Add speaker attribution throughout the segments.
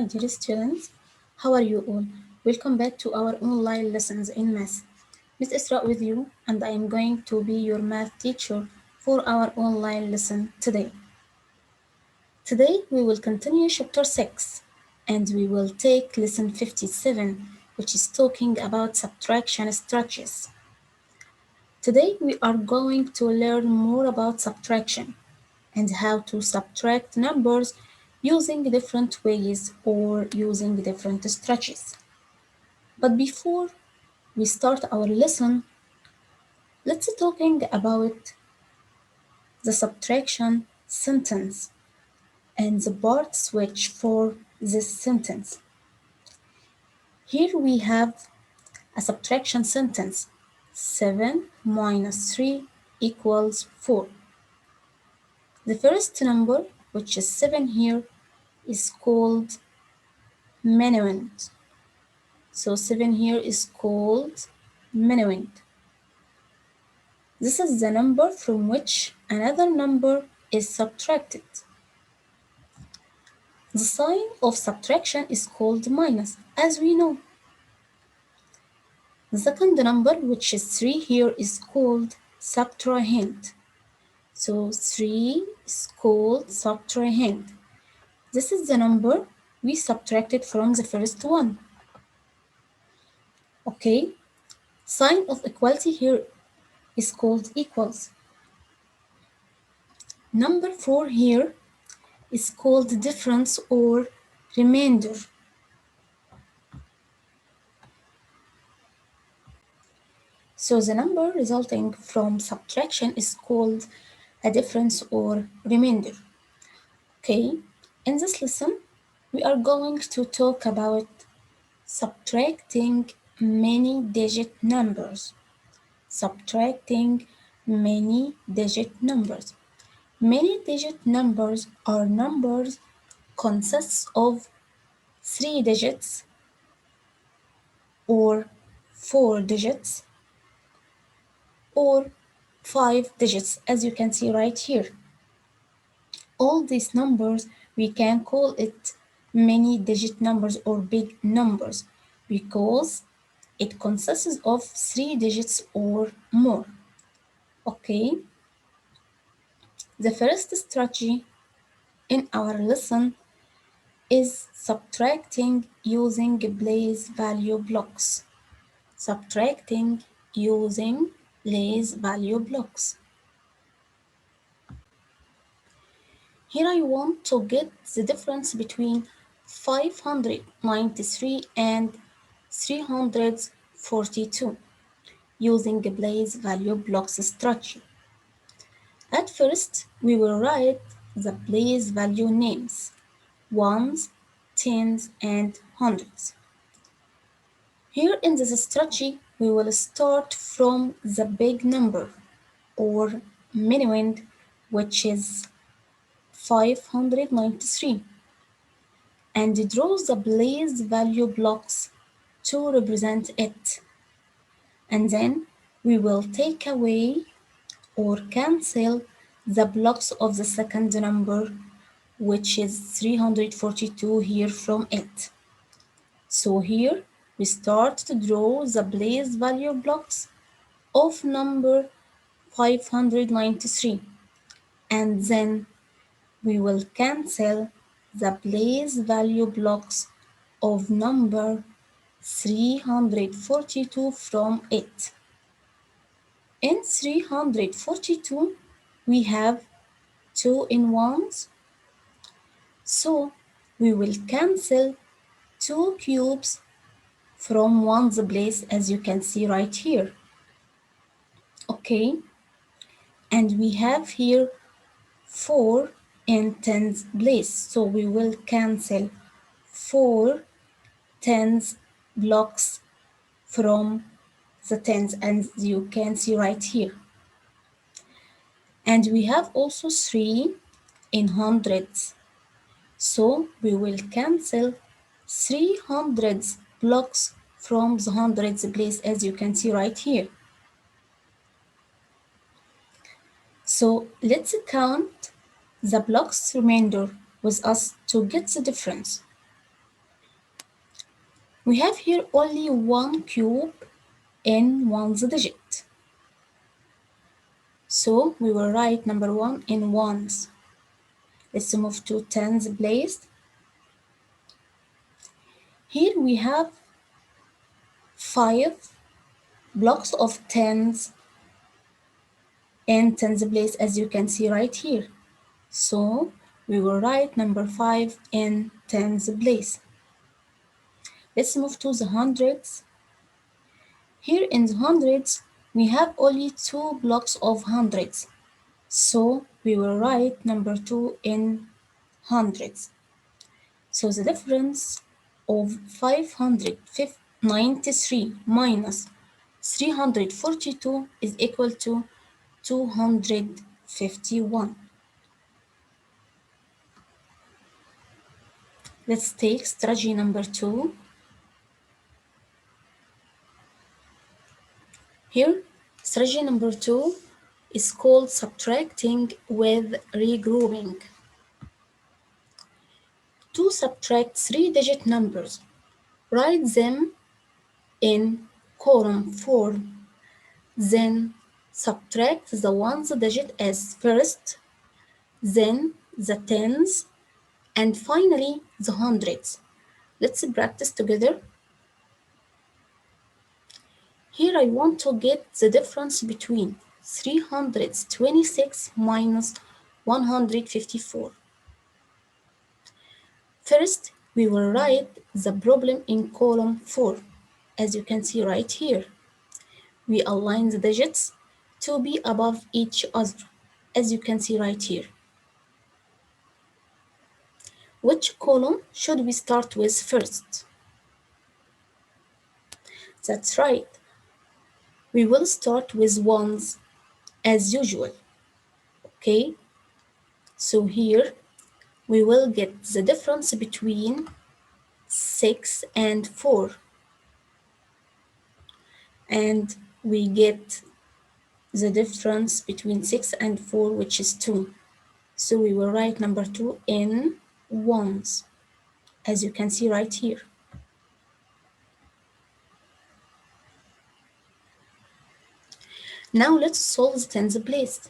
Speaker 1: dear students. How are you all? Welcome back to our online lessons in math. Miss Esraa with you, and I am going to be your math teacher for our online lesson today. Today we will continue chapter 6 and we will take lesson 57, which is talking about subtraction strategies. Today we are going to learn more about subtraction and how to subtract numbers using different ways or using different strategies. But before we start our lesson, let's talking about the subtraction sentence and the parts which for this sentence. Here we have a subtraction sentence. 7 minus 3 equals 4. The first number, which is 7 here, is called minuend. So 7 here is called minuend. This is the number from which another number is subtracted. The sign of subtraction is called minus, as we know. The second number, which is 3 here, is called subtrahend. So 3 is called subtrahend. This is the number we subtracted from the first one. Okay, sign of equality here is called equals. Number 4 here is called difference or remainder. So the number resulting from subtraction is called a difference or remainder. Okay, in this lesson, we are going to talk about subtracting many digit numbers. Subtracting many digit numbers. Many digit numbers are numbers consists of 3 digits or 4 digits or 5 digits, as you can see right here. All these numbers, we can call it many digit numbers or big numbers because it consists of 3 digits or more. Okay, the first strategy in our lesson is subtracting using place value blocks. Subtracting using place value blocks. Here I want to get the difference between 593 and 342 using the place value blocks strategy. At first, we will write the place value names, ones, tens, and hundreds. Here in this strategy, we will start from the big number or minuend, which is 593, and draw the place value blocks to represent it. And then we will take away or cancel the blocks of the second number, which is 342 here from it. So here we start to draw the place value blocks of number 593, and then we will cancel the place value blocks of number 342 from it. In 342, we have 2 in ones, so we will cancel 2 cubes from ones place, as you can see right here. Okay, and we have here 4 in tens place, so we will cancel 4 tens blocks from the tens, as you can see right here. And we have also 3 in hundreds, so we will cancel 3 hundreds blocks from the hundreds place, as you can see right here. So let's count the blocks remainder with us to get the difference. We have here only one cube in ones digit. So we will write number 1 in ones. Let's move to tens place. Here we have 5 blocks of tens in tens place, as you can see right here. So we will write number 5 in tens place. Let's move to the hundreds. Here in the hundreds, we have only 2 blocks of hundreds. So we will write number 2 in hundreds. So the difference of 593 minus 342 is equal to 251. Let's take strategy number 2. Here, strategy number 2 is called subtracting with regrouping. To subtract 3-digit numbers, write them in column form. Then subtract the ones digit as first, then the tens, and finally the hundreds. Let's practice together. Here I want to get the difference between 326 minus 154. First, we will write the problem in column 4, as you can see right here. We align the digits to be above each other, as you can see right here. Which column should we start with first? That's right. We will start with ones as usual. Okay? So here we will get the difference between 6 and 4. And we get the difference between 6 and 4, which is 2. So we will write number 2 in ones, as you can see right here. Now let's solve the tens place.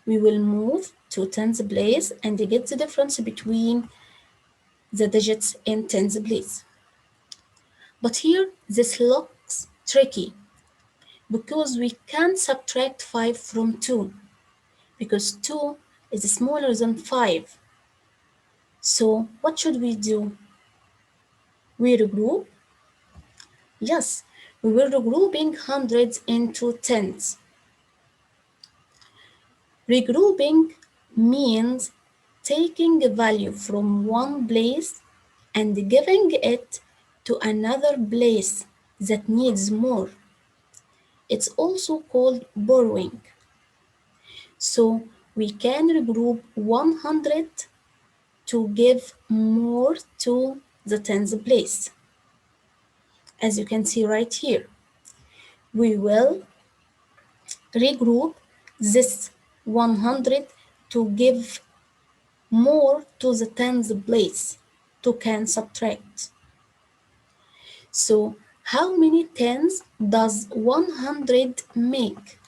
Speaker 1: We will move to tens place and get the difference between the digits in tens place. But here this looks tricky because we can't subtract 5 from 2 because 2 is smaller than 5. So what should we do? We regroup? Yes, we will regrouping hundreds into tens. Regrouping means taking a value from one place and giving it to another place that needs more. It's also called borrowing. So we can regroup 100 to give more to the tens place. As you can see right here, we will regroup this 100 to give more to the tens place to can subtract. So how many tens does 100 make?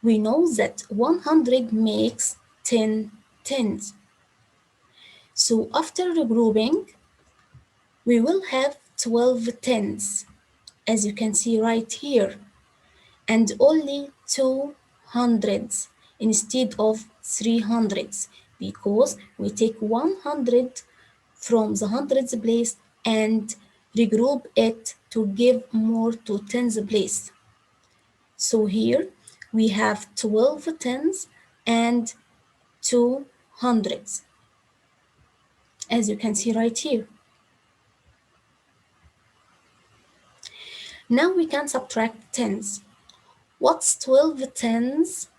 Speaker 1: We know that 100 makes 10 tens. So after regrouping, we will have 12 tens, as you can see right here, and only 2 hundreds instead of 3 hundreds, because we take 100 from the hundreds place and regroup it to give more to tens place. So here we have 12 tens and 2 hundreds, as you can see right here. Now we can subtract tens. What's 12 tens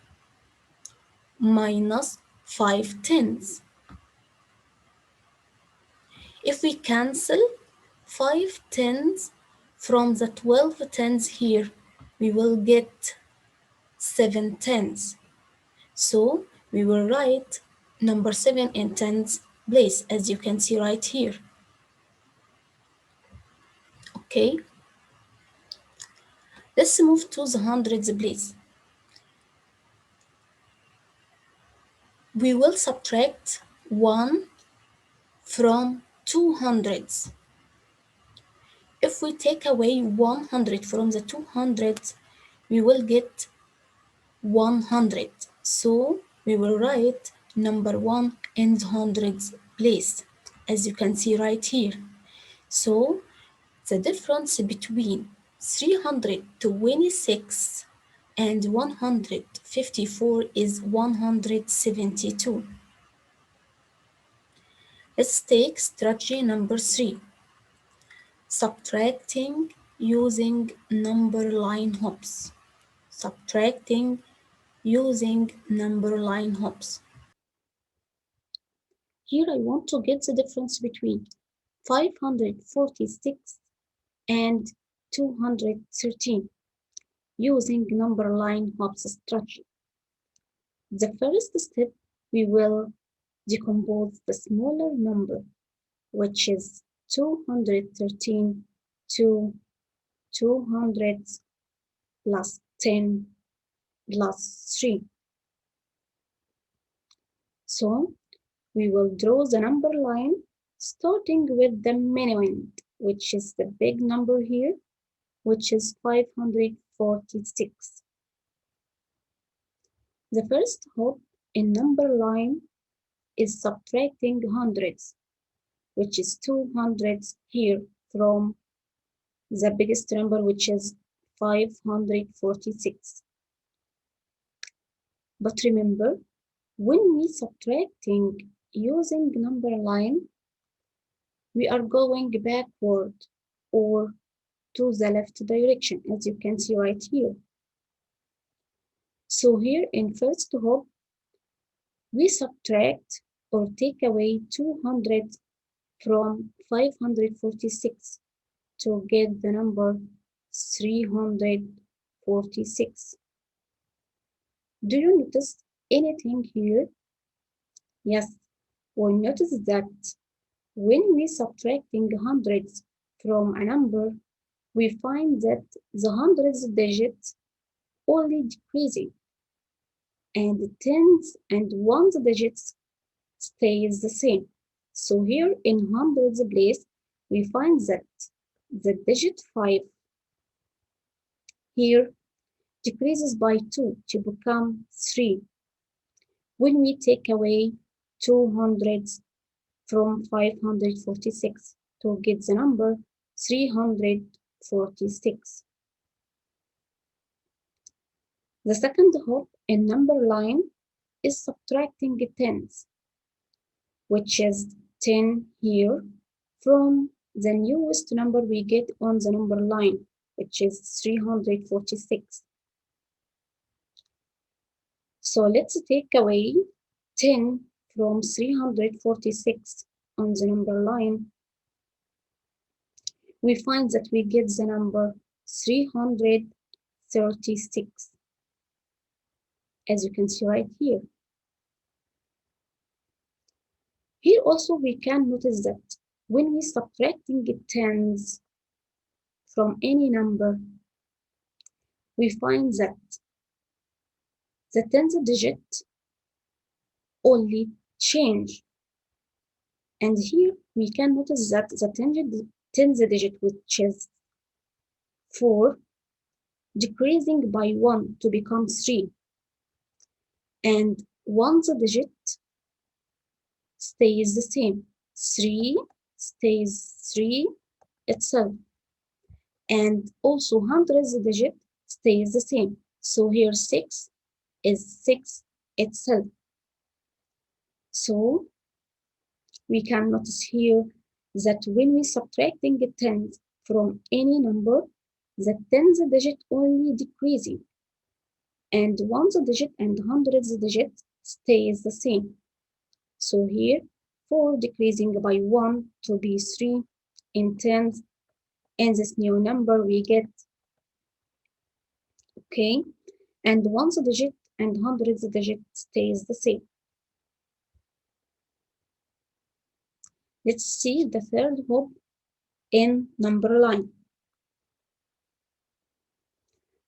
Speaker 1: minus 5 tens? If we cancel 5 tens from the 12 tens here, we will get 7 tens. So we will write number 7 in tens place, as you can see right here. Okay, let's move to the hundreds place. We will subtract 1 from 200s. If we take away 100 from the 200s, we will get 100. So we will write number 1 in the hundreds place, as you can see right here. So the difference between 326 and 154 is 172. Let's take strategy number 3. Subtracting using number line hops. Subtracting using number line hops. Here I want to get the difference between 546 and 213 using number line hops strategy. The first step, we will decompose the smaller number, which is 213 to 200 plus 10 plus 3. So we will draw the number line starting with the minimum, which is the big number here, which is 546. The first hop in number line is subtracting hundreds, which is 200 here from the biggest number, which is 546. But remember, when we subtracting using number line, we are going backward or to the left direction, as you can see right here. So here in first hop, we subtract or take away 200 from 546 to get the number 346. Do you notice anything here? Yes, we notice that when we subtracting hundreds from a number, we find that the hundreds digits only decreasing, and the tens and ones digits stays the same. So here in hundreds place, we find that the digit 5 here decreases by 2 to become 3. When we take away 200 from 546 to get the number 346. The second hop in number line is subtracting tens, which is 10 here from the newest number we get on the number line, which is 346. So let's take away 10 from 346 on the number line. We find that we get the number 336, as you can see right here. Here also we can notice that when we subtracting tens from any number, we find that the tens digit only change. And here we can notice that the tens digit, which is 4, decreasing by 1 to become 3. And ones digit stays the same. 3 stays 3 itself. And also hundreds digit stays the same. So here 6 is 6 itself. So we can notice here that when we subtracting tens from any number, the tens digit only decreasing, and ones digit and hundreds digit stays the same. So here 4 decreasing by 1 to be 3 in tens, and this new number we get, okay, and ones digit and hundreds digit stays the same. Let's see the third hop in number line.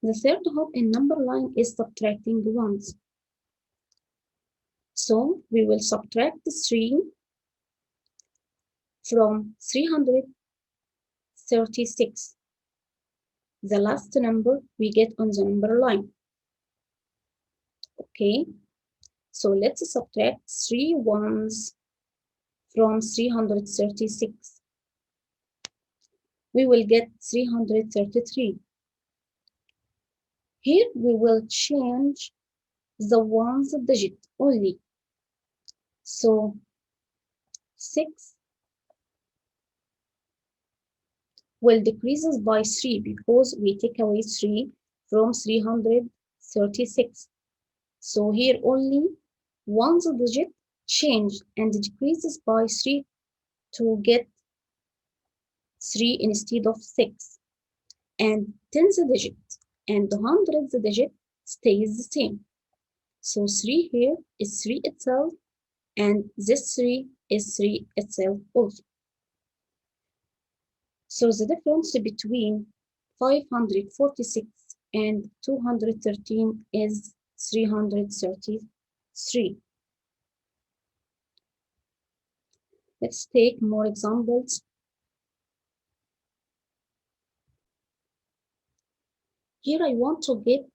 Speaker 1: The third hope in number line is subtracting ones. So we will subtract 3 from 336, the last number we get on the number line. Okay, so let's subtract 3 ones from 336. We will get 333. Here we will change the ones digit only. So 6 will decrease by 3 because we take away 3 from 336. So here only ones digit change and decreases by 3 to get 3 instead of 6. And tens digit and hundreds digit stays the same. So 3 here is 3 itself, and this 3 is 3 itself also. So the difference between 546 and 213 is 333. Let's take more examples. Here I want to get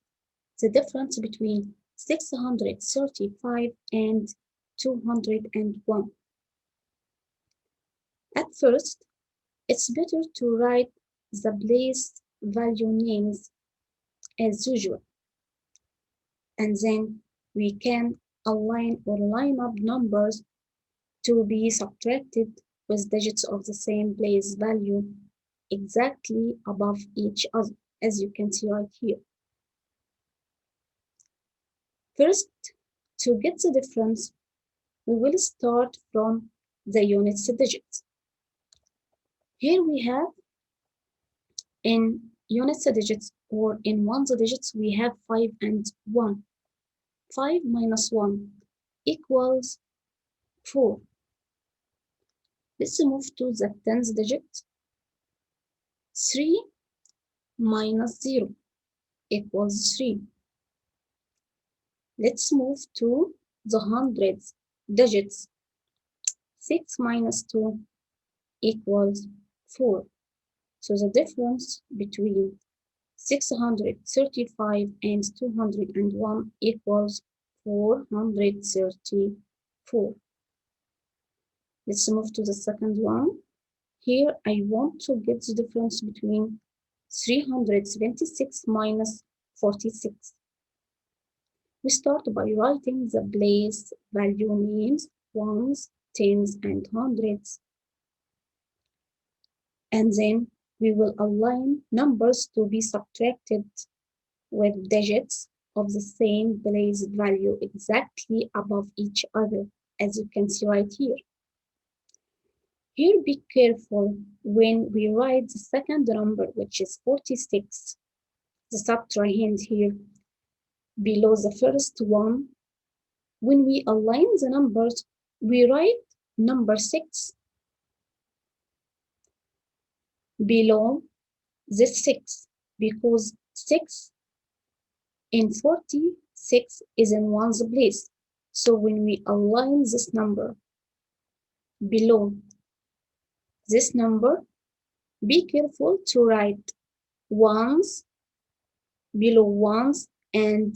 Speaker 1: the difference between 635 and 201. At first, it's better to write the place value names as usual, and then we can align or line up numbers to be subtracted with digits of the same place value exactly above each other, as you can see right here. First, to get the difference, we will start from the units digits. Here we have in units digits or in ones digits, we have 5 and 1. 5 minus 1 equals 4. Let's move to the tens digit. 3 minus 0 equals 3. Let's move to the hundreds digits. 6 minus 2 equals 4. So the difference between 635 and 201 equals 434. Let's move to the second one. Here I want to get the difference between 376 minus 46. We start by writing the place value names, ones, tens, and hundreds. And then we will align numbers to be subtracted with digits of the same place value exactly above each other, as you can see right here. Here, be careful when we write the second number, which is 46, the subtrahend here below the first one. When we align the numbers, we write number 6 below this 6 because 6 in 46 is in ones place. So when we align this number below this number, be careful to write ones below ones and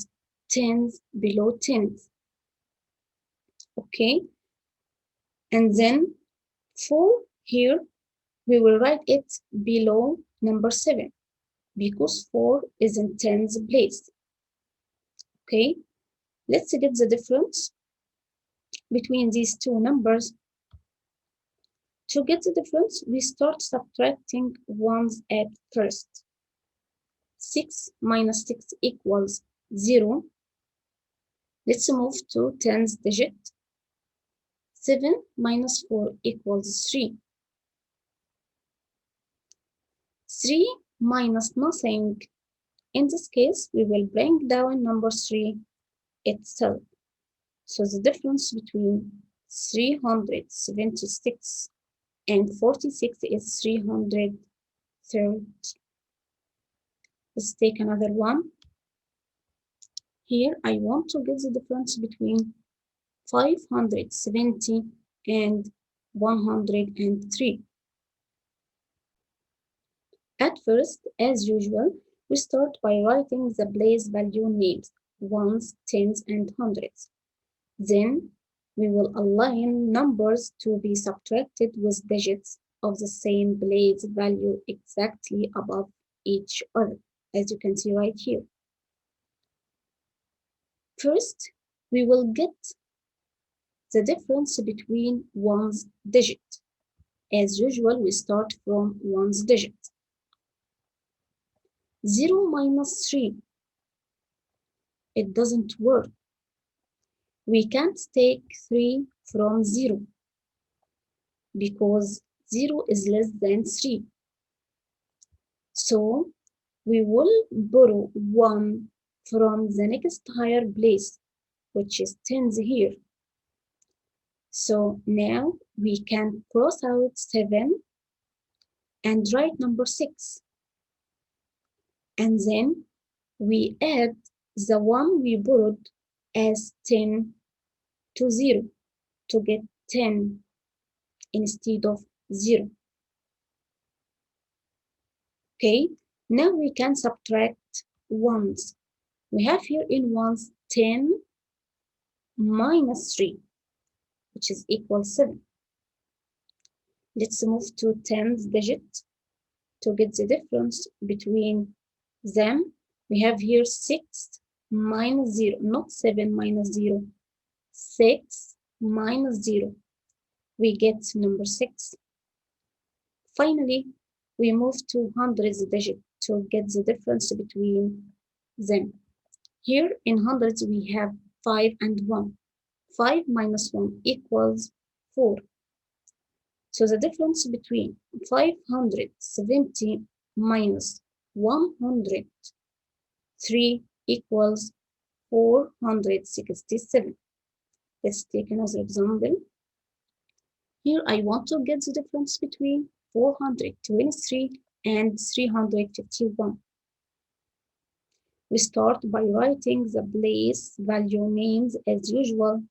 Speaker 1: tens below tens. Okay, and then 4 here, we will write it below number 7 because 4 is in tens place. Okay, let's get the difference between these two numbers. To get the difference, we start subtracting ones at first. 6 minus 6 equals 0. Let's move to tens digit. 7 minus 4 equals 3. 3 minus nothing. In this case, we will bring down number 3 itself. So the difference between 376 and 46 is 330. Let's take another one. Here I want to get the difference between 570 and 103. At first, as usual, we start by writing the place value names, ones, tens, and hundreds. Then we will align numbers to be subtracted with digits of the same place value exactly above each other, as you can see right here. First, we will get the difference between one's digit. As usual, we start from one's digit. 0 minus 3. It doesn't work. We can't take 3 from 0 because 0 is less than 3. So we will borrow 1 from the next higher place, which is tens here. So now we can cross out 7 and write number 6. And then we add the one we borrowed as 10 to 0 to get 10 instead of 0. Okay, now we can subtract ones. We have here in ones 10 minus 3, which is equal 7. Let's move to tens digit to get the difference between them. We have here 6 minus 0, not 7 minus 0. 6 minus 0. We get number 6. Finally, we move to hundreds digit to get the difference between them. Here in hundreds we have 5 and 1. 5 minus 1 equals 4. So the difference between 570 minus 103 equals 467. Let's take another example. Here I want to get the difference between 423 and 351. We start by writing the place value names as usual.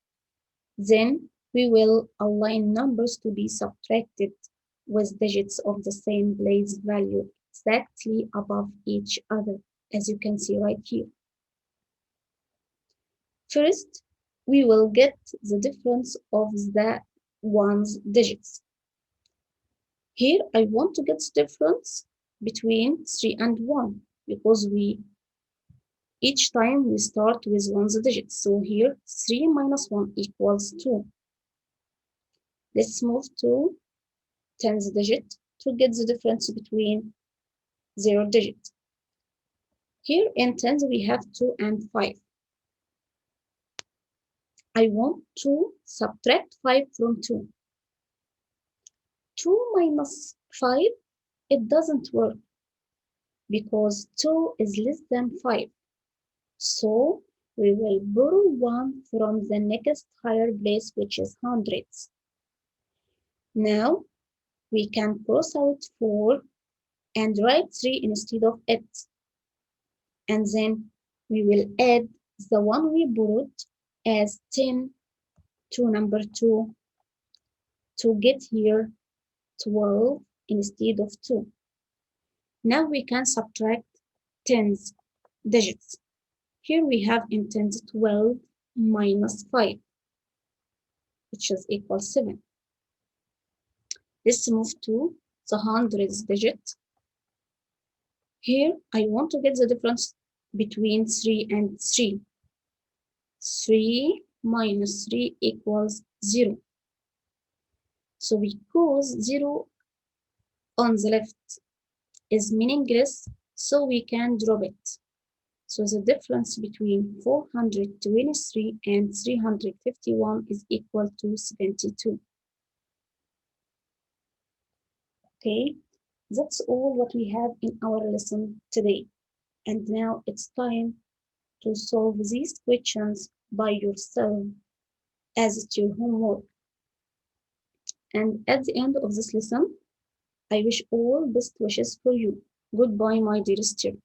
Speaker 1: Then we will align numbers to be subtracted with digits of the same place value exactly above each other, as you can see right here. First, we will get the difference of the ones digits. Here I want to get the difference between 3 and 1 because each time we start with ones digits. So here 3 minus 1 equals 2. Let's move to tens digit to get the difference between 0 digit. Here in tens we have 2 and 5. I want to subtract 5 from 2. 2 minus 5, it doesn't work because 2 is less than 5. So we will borrow 1 from the next higher place, which is hundreds. Now we can cross out 4 and write 3 instead of it. And then we will add the one we borrowed as 10 to number 2 to get here 12 instead of 2. Now we can subtract tens digits. Here we have in tens 12 minus 5, which is equal 7. Let's move to the hundreds digit. Here I want to get the difference between 3 and 3. 3 minus 3 equals 0. So because 0 on the left is meaningless, so we can drop it. So the difference between 423 and 351 is equal to 72. Okay, that's all what we have in our lesson today. And now it's time to solve these questions by yourself as it's your homework. And at the end of this lesson, I wish all best wishes for you. Goodbye, my dear student.